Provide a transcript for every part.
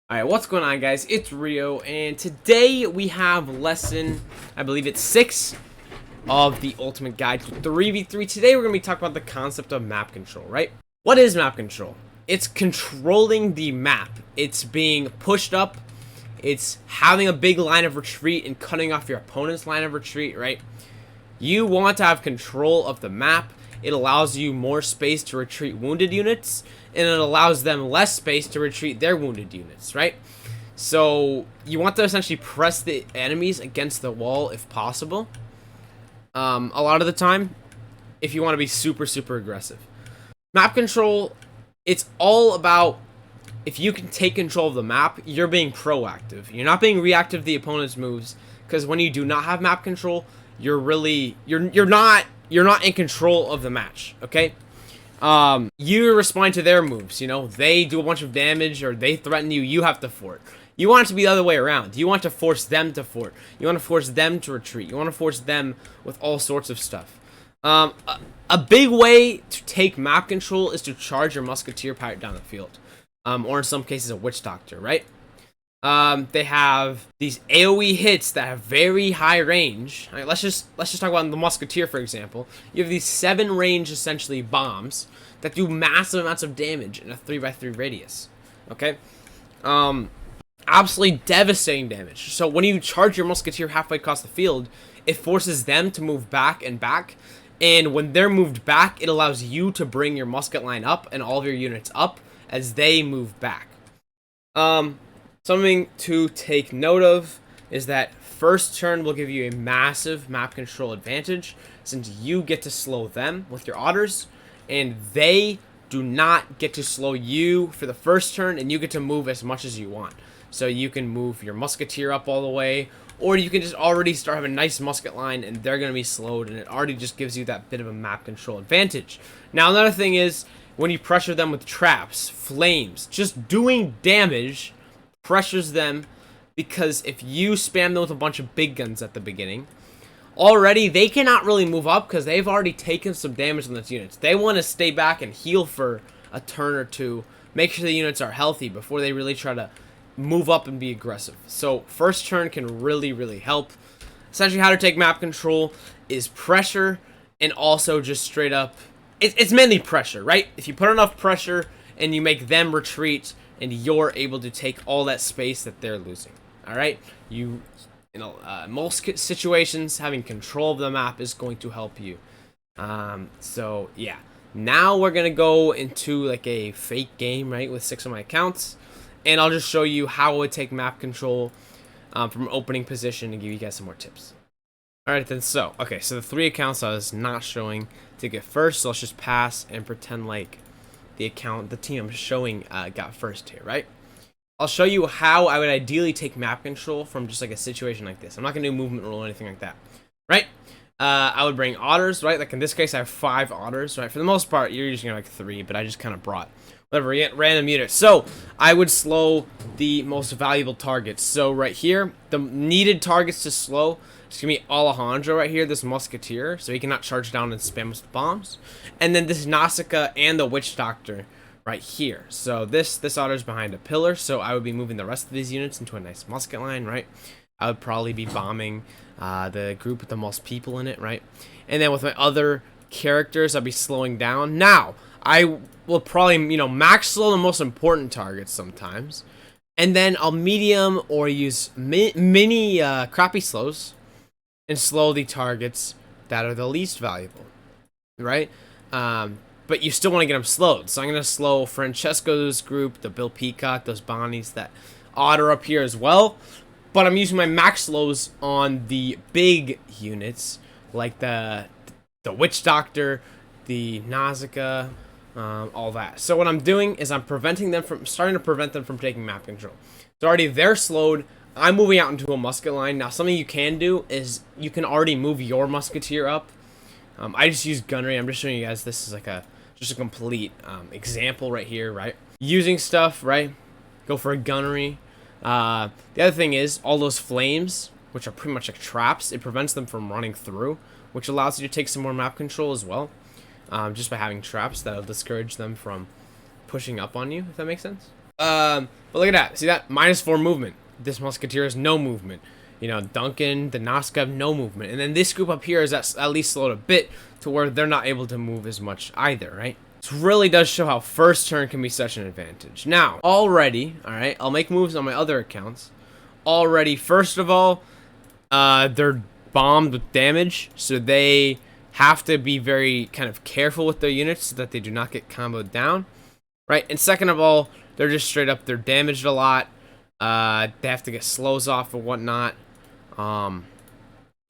Alright, what's going on, guys? It's Rio, and today we have lesson, I believe it's 6 of the Ultimate Guide to 3v3. Today we're going to be talking about the concept of map control, right? What is map control? It's controlling the map. It's being pushed up. It's having a big line of retreat and cutting off your opponent's line of retreat, right? You want to have control of the map. It allows you more space to retreat wounded units, and it allows them less space to retreat their wounded units, right? So you want to essentially press the enemies against the wall if possible. A lot of the time, if you want to be super aggressive. Map control, it's all about, if you can take control of the map, you're being proactive. You're not being reactive to the opponent's moves, because when you do not have map control, you're not in control of the match, okay? You respond to their moves, you know, they do a bunch of damage or they threaten you, you have to fort. You want it to be the other way around. You want to force them to fort. You want to force them to retreat. You want to force them with all sorts of stuff. A big way to take map control is to charge your musketeer pirate down the field. Or in some cases a witch doctor, right? They have these AoE hits that have very high range. All right, let's just talk about the musketeer, for example. You have these 7 range, essentially, bombs that do massive amounts of damage in a 3x3 radius. Okay, absolutely devastating damage. So when you charge your musketeer halfway across the field, it forces them to move back and back. And when they're moved back, it allows you to bring your musket line up and all of your units up as they move back. Something to take note of is that first turn will give you a massive map control advantage, since you get to slow them with your otters, and they do not get to slow you for the first turn, and you get to move as much as you want. So you can move your musketeer up all the way, or you can just already start having a nice musket line, and they're going to be slowed, and it already just gives you that bit of a map control advantage. Now, another thing is, when you pressure them with traps, flames, just doing damage pressures them, because if you spam them with a bunch of big guns at the beginning, already they cannot really move up because they've already taken some damage on those units. They want to stay back and heal for a turn or two, make sure the units are healthy before they really try to move up and be aggressive. So first turn can really help. Essentially, how to take map control is pressure, and also just straight up, it's mainly pressure, right? If you put enough pressure and you make them retreat, and you're able to take all that space that they're losing. All right, most situations, having control of the map is going to help you. So yeah, now we're gonna go into like a fake game, right, with 6 of my accounts, and I'll just show you how I would take map control from opening position and give you guys some more tips. All right, then. So okay, so the 3 accounts I was not showing to get first, so let's just pass and pretend like the team I'm showing got first here, right? I'll show you how I would ideally take map control from just like a situation like this. I'm not gonna do movement rule or anything like that, right? I would bring otters, right? Like in this case, I have 5 otters, right? For the most part, you're using like 3, but I just kind of brought whatever random units. So I would slow the most valuable targets. So right here, the needed targets to slow, it's gonna be Alejandro right here, this musketeer, so he cannot charge down and spam us with bombs, and then this Nausicaa and the witch doctor right here. So this otter's behind a pillar, so I would be moving the rest of these units into a nice musket line, right? I would probably be bombing the group with the most people in it, right? And then with my other characters, I'd be slowing down. Now I will probably, max slow the most important targets sometimes, and then I'll medium or use mini crappy slows and slow the targets that are the least valuable, right? But you still want to get them slowed. So I'm going to slow Francesco's group, the Bill Peacock, those Bonnies, that otter up here as well. But I'm using my max slows on the big units, like the Witch Doctor, the Nausicaa, all that. So what I'm doing is I'm starting to prevent them from taking map control. So already they're slowed. I'm moving out into a musket line. Now, something you can do is you can already move your musketeer up. I just use gunnery. I'm just showing you guys, this is like just a complete example right here, right? Using stuff, right? Go for a gunnery. The other thing is all those flames, which are pretty much like traps, it prevents them from running through, which allows you to take some more map control as well. Just by having traps, that'll discourage them from pushing up on you, if that makes sense. But look at that. See that? -4 movement. This musketeer has no movement. You know, Duncan, the Nosk have no movement. And then this group up here is at least slowed a bit to where they're not able to move as much either, right? This really does show how first turn can be such an advantage. Now, already, alright, I'll make moves on my other accounts. Already, first of all, they're bombed with damage, so they have to be very kind of careful with their units so that they do not get comboed down, right? And second of all, they're just straight up, they're damaged a lot. They have to get slows off and whatnot.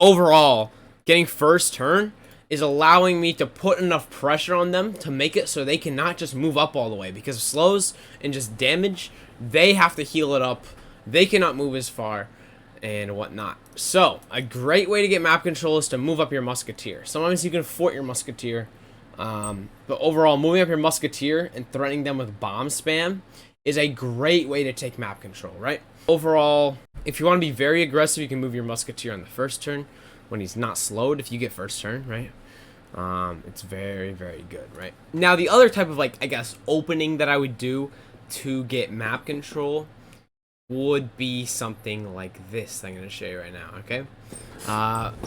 Overall, getting first turn is allowing me to put enough pressure on them to make it so they cannot just move up all the way, because of slows and just damage, they have to heal it up. They cannot move as far and whatnot. So, a great way to get map control is to move up your musketeer. Sometimes you can fort your musketeer, but overall, moving up your musketeer and threatening them with bomb spam is a great way to take map control, right? Overall, if you want to be very aggressive, you can move your musketeer on the first turn when he's not slowed. If you get first turn, right? It's very, very good, right? Now, the other type of, like, I guess, opening that I would do to get map control would be something like this that I'm going to show you right now, okay?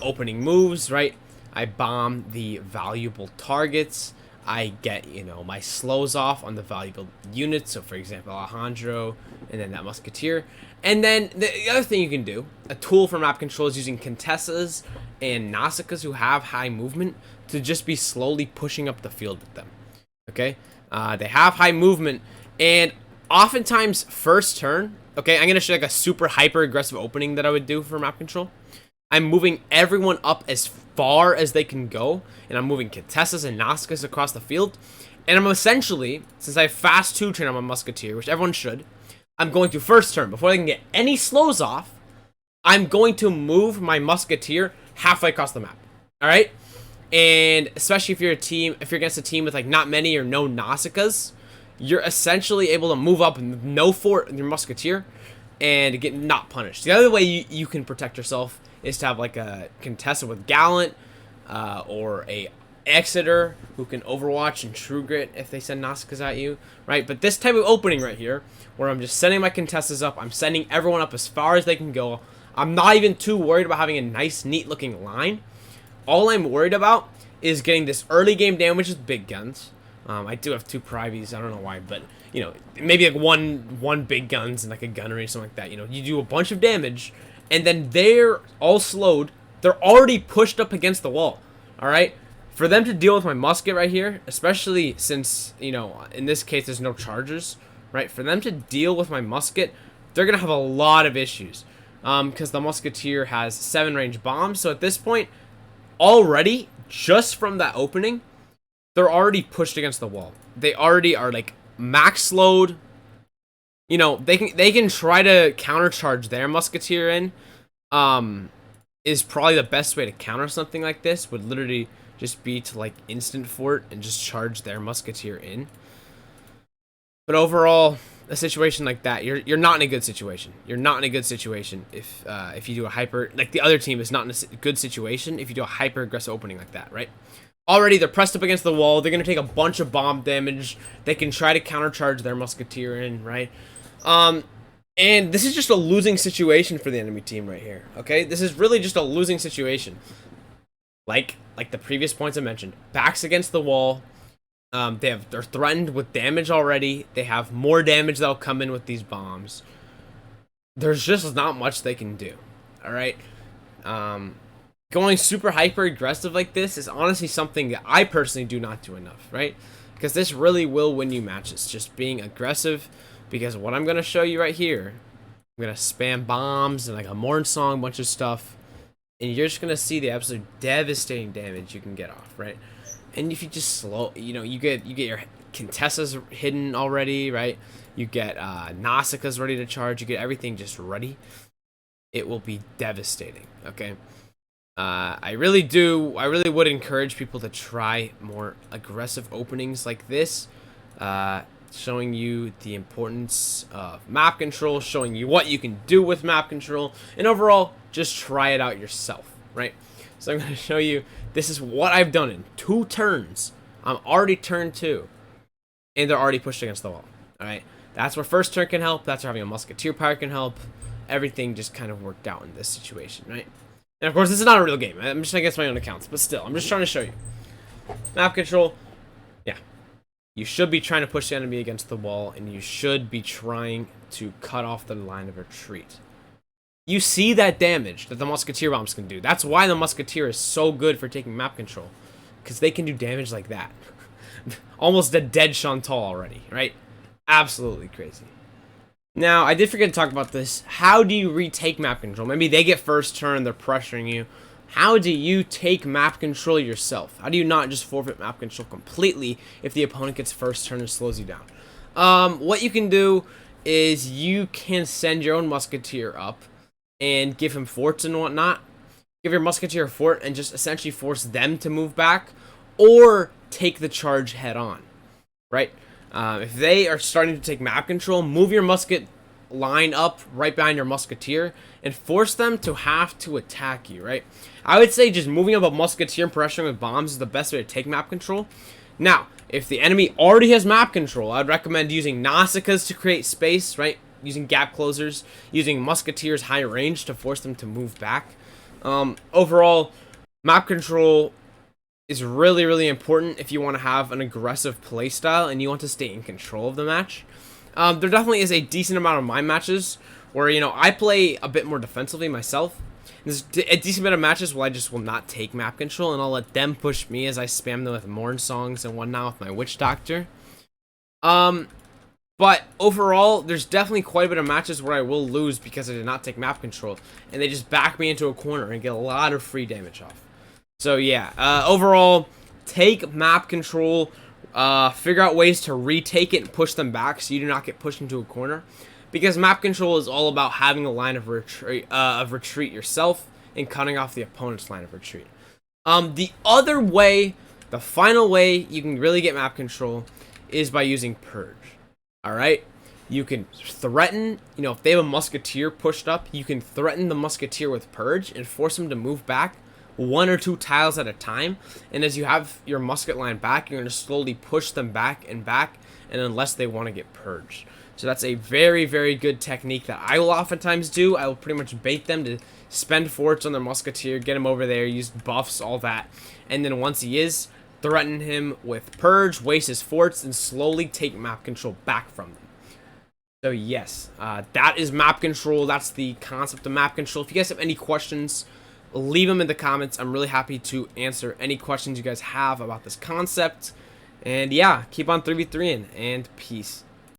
Opening moves, right? I bomb the valuable targets. I get, you know, my slows off on the valuable units. So, for example, Alejandro and then that musketeer. And then the other thing you can do, a tool for map control, is using Contessas and Nausicaas who have high movement to just be slowly pushing up the field with them, okay? They have high movement, and oftentimes first turn, okay, I'm going to show like a super hyper aggressive opening that I would do for map control. I'm moving everyone up as far as they can go, and I'm moving Contessas and Nausicaas across the field. And I'm essentially, since I have fast 2-turn on my musketeer, which everyone should, I'm going to first turn. Before they can get any slows off, I'm going to move my musketeer halfway across the map. Alright? And especially if you're against a team with like not many or no Nausicaas, you're essentially able to move up and no fort your musketeer and get not punished. The other way you can protect yourself is to have like a Contessa with Gallant, or a Exeter who can Overwatch and True Grit if they send Nausicaas at you, right? But this type of opening right here, where I'm just sending my Contessas up, I'm sending everyone up as far as they can go. I'm not even too worried about having a nice, neat-looking line. All I'm worried about is getting this early game damage with big guns. I do have 2 privies, I don't know why, but, you know, maybe like one big guns and like a gunnery or something like that. You know, you do a bunch of damage, and then they're all slowed. They're already pushed up against the wall, alright? For them to deal with my musket right here, especially since, you know, in this case there's no charges, right? For them to deal with my musket, they're going to have a lot of issues. Because the musketeer has 7 range bombs, so at this point, already, just from that opening, they're already pushed against the wall. They already are, like, max slowed. You know, they can try to countercharge their musketeer in. Is probably the best way to counter something like this. Would literally just be to like instant fort and just charge their musketeer in. But overall, a situation like that, you're not in a good situation. You're not in a good situation if you do a hyper, like the other team is not in a good situation if you do a hyper aggressive opening like that, right? Already they're pressed up against the wall. They're gonna take a bunch of bomb damage. They can try to countercharge their musketeer in, right? And this is just a losing situation for the enemy team right here, okay? This is really just a losing situation. Like the previous points I mentioned. Backs against the wall. They're threatened with damage already. They have more damage that'll come in with these bombs. There's just not much they can do, alright? Going super hyper aggressive like this is honestly something that I personally do not do enough, right? Because this really will win you matches, just being aggressive. Because what I'm going to show you right here, I'm going to spam bombs and like a Morn Song, bunch of stuff. And you're just going to see the absolute devastating damage you can get off, right? And if you just slow, you know, you get your Contessas hidden already, right? You get Nausicaas ready to charge. You get everything just ready. It will be devastating, okay? I really would encourage people to try more aggressive openings like this. Showing you the importance of map control, showing you what you can do with map control, and overall, just try it out yourself, right? So I'm going to show you, this is what I've done in 2 turns. I'm already turn 2, and they're already pushed against the wall, alright? That's where first turn can help. That's where having a musketeer pirate can help. Everything just kind of worked out in this situation, right? And of course, this is not a real game. I'm just against my own accounts, but still, I'm just trying to show you. Map control, yeah. You should be trying to push the enemy against the wall, and you should be trying to cut off the line of retreat. You see that damage that the musketeer bombs can do. That's why the musketeer is so good for taking map control, because they can do damage like that. Almost a dead Chantal already, right? Absolutely crazy. Now, I did forget to talk about this. How do you retake map control? Maybe they get first turn, they're pressuring you. How do you take map control yourself? How do you not just forfeit map control completely if the opponent gets first turn and slows you down? What you can do is you can send your own musketeer up and give him forts and whatnot. Give your musketeer a fort and just essentially force them to move back, or take the charge head on, right? If they are starting to take map control, move your musket line up right behind your musketeer and force them to have to attack you, right? I would say just moving up a musketeer and pressuring with bombs is the best way to take map control. Now, if the enemy already has map control, I'd recommend using Nausicaas to create space, right? Using gap closers, using musketeers high range to force them to move back. Overall, map control is really, really important if you want to have an aggressive playstyle and you want to stay in control of the match. There definitely is a decent amount of my matches where, you know, I play a bit more defensively myself. There's a decent bit of matches where I just will not take map control and I'll let them push me as I spam them with Morn songs and whatnot with my Witch Doctor. But overall, there's definitely quite a bit of matches where I will lose because I did not take map control and they just back me into a corner and get a lot of free damage off. So yeah, overall, take map control, figure out ways to retake it and push them back so you do not get pushed into a corner. Because map control is all about having a line of retreat yourself and cutting off the opponent's line of retreat. The other way, the final way you can really get map control is by using Purge. Alright? You can threaten, you know, if they have a musketeer pushed up, you can threaten the musketeer with Purge and force him to move back 1 or 2 tiles at a time, and as you have your musket line back, you're going to slowly push them back, and unless they want to get purged. So that's a very, very good technique that I will oftentimes do. I will pretty much bait them to spend forts on their musketeer, get him over there, use buffs, all that, and then once he is, threaten him with purge, waste his forts, and slowly take map control back from them. So yes, that is map control. That's the concept of map control. If you guys have any questions, leave them in the comments. I'm really happy to answer any questions you guys have about this concept. And yeah, keep on 3v3ing, and peace.